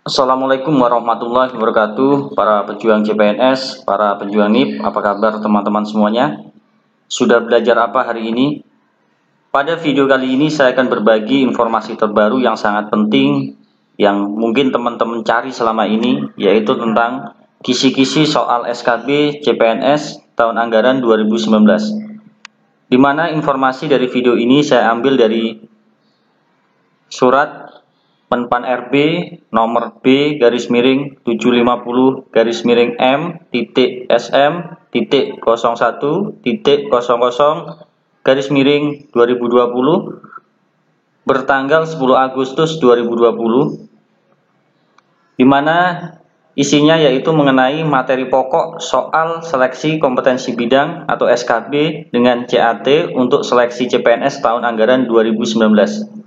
Assalamualaikum warahmatullahi wabarakatuh, para pejuang CPNS, para pejuang NIP, apa kabar teman-teman semuanya? Sudah belajar apa hari ini? Pada video kali ini saya akan berbagi informasi terbaru yang sangat penting yang mungkin teman-teman cari selama ini, yaitu tentang kisi-kisi soal SKB CPNS tahun anggaran 2019. Di mana informasi dari video ini saya ambil dari surat Menpan RB nomor B garis miring 750 garis miring M titik SM titik 01 titik 00 garis miring 2020 bertanggal 10 Agustus 2020, di mana isinya yaitu mengenai materi pokok soal seleksi kompetensi bidang atau SKB dengan CAT untuk seleksi CPNS tahun anggaran 2019.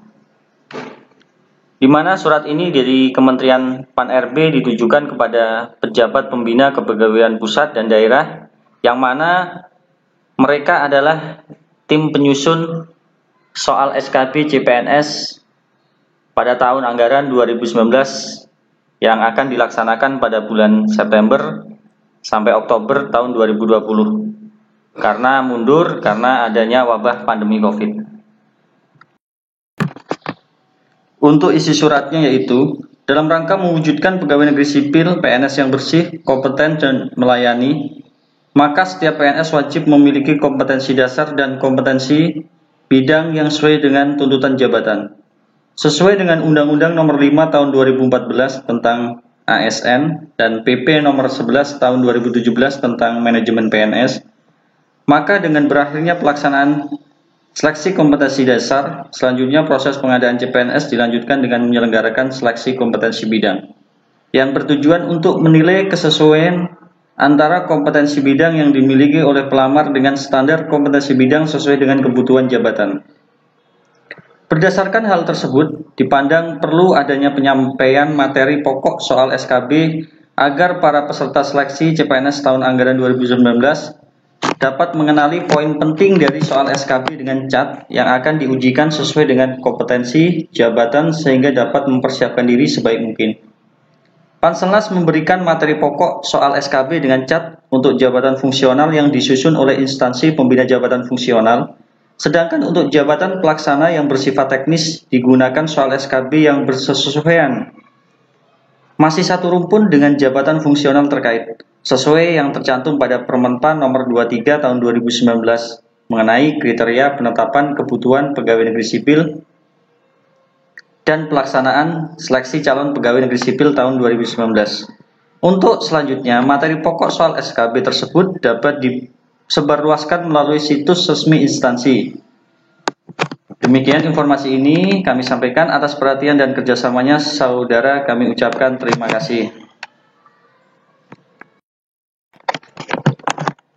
Di mana surat ini dari Kementerian Pan-RB ditujukan kepada pejabat pembina kepegawaian pusat dan daerah, yang mana mereka adalah tim penyusun soal SKB CPNS pada tahun anggaran 2019 yang akan dilaksanakan pada bulan September sampai Oktober tahun 2020 karena mundur karena adanya wabah pandemi COVID. Untuk isi suratnya yaitu, dalam rangka mewujudkan pegawai negeri sipil PNS yang bersih, kompeten, dan melayani, maka setiap PNS wajib memiliki kompetensi dasar dan kompetensi bidang yang sesuai dengan tuntutan jabatan. Sesuai dengan Undang-Undang Nomor 5 Tahun 2014 tentang ASN dan PP Nomor 11 Tahun 2017 tentang Manajemen PNS, maka dengan berakhirnya pelaksanaan seleksi kompetensi dasar, selanjutnya proses pengadaan CPNS dilanjutkan dengan menyelenggarakan seleksi kompetensi bidang yang bertujuan untuk menilai kesesuaian antara kompetensi bidang yang dimiliki oleh pelamar dengan standar kompetensi bidang sesuai dengan kebutuhan jabatan. Berdasarkan hal tersebut, dipandang perlu adanya penyampaian materi pokok soal SKB agar para peserta seleksi CPNS tahun anggaran 2019 dapat mengenali poin penting dari soal SKB dengan CAT yang akan diujikan sesuai dengan kompetensi jabatan sehingga dapat mempersiapkan diri sebaik mungkin. Panselnas memberikan materi pokok soal SKB dengan CAT untuk jabatan fungsional yang disusun oleh instansi pembina jabatan fungsional, sedangkan untuk jabatan pelaksana yang bersifat teknis digunakan soal SKB yang bersesuaian. Masih satu rumpun dengan jabatan fungsional terkait, sesuai yang tercantum pada Permenpan Nomor 23 Tahun 2019 mengenai kriteria penetapan kebutuhan pegawai negeri sipil dan pelaksanaan seleksi calon pegawai negeri sipil tahun 2019. Untuk selanjutnya, materi pokok soal SKB tersebut dapat disebarluaskan melalui situs resmi instansi. Demikian informasi ini kami sampaikan. Atas perhatian dan kerjasamanya saudara kami ucapkan terima kasih.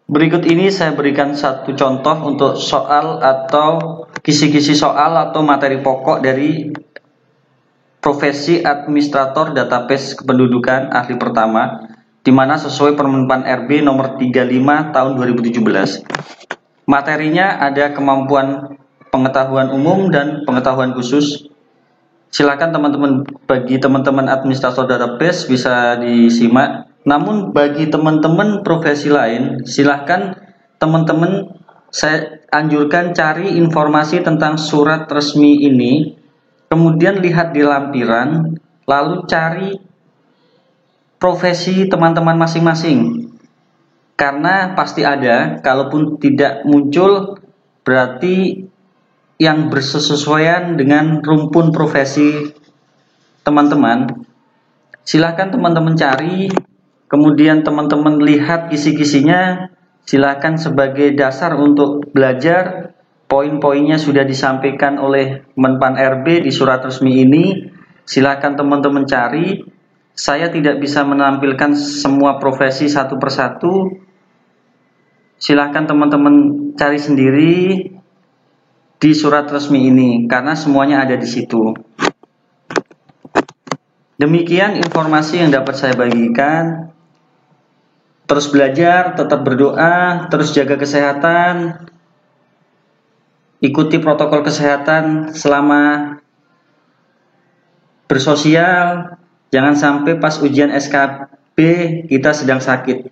Berikut ini saya berikan satu contoh untuk soal atau kisi-kisi soal atau materi pokok dari profesi administrator database kependudukan ahli pertama, di mana sesuai Permenpan RB nomor 35 tahun 2017. Materinya ada kemampuan pengetahuan umum dan pengetahuan khusus. Silakan teman-teman, bagi teman-teman administrator database bisa disimak. Namun bagi teman-teman profesi lain, silahkan teman-teman saya anjurkan cari informasi tentang surat resmi ini, kemudian lihat di lampiran, lalu cari profesi teman-teman masing-masing. Karena pasti ada, kalaupun tidak muncul berarti yang bersesuaian dengan rumpun profesi teman-teman. Silahkan teman-teman cari, kemudian teman-teman lihat kisi-kisinya, silahkan sebagai dasar untuk belajar. Poin-poinnya sudah disampaikan oleh Menpan RB di surat resmi ini. Silahkan teman-teman cari. Saya tidak bisa menampilkan semua profesi satu persatu. Silahkan teman-teman cari sendiri di surat resmi ini, karena semuanya ada di situ. Demikian informasi yang dapat saya bagikan. Terus belajar, tetap berdoa, terus jaga kesehatan, ikuti protokol kesehatan selama bersosial, Jangan sampai pas ujian SKB kita sedang sakit.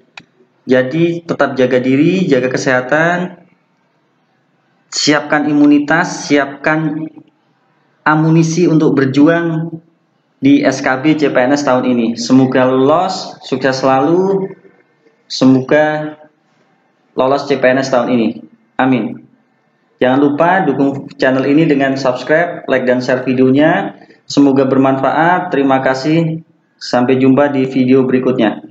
Jadi tetap jaga diri, jaga kesehatan, siapkan imunitas, siapkan amunisi untuk berjuang di SKB CPNS tahun ini. Semoga lolos, sukses selalu, semoga lolos CPNS tahun ini. Amin. Jangan lupa dukung channel ini dengan subscribe, like, dan share videonya. Semoga bermanfaat. Terima kasih. Sampai jumpa di video berikutnya.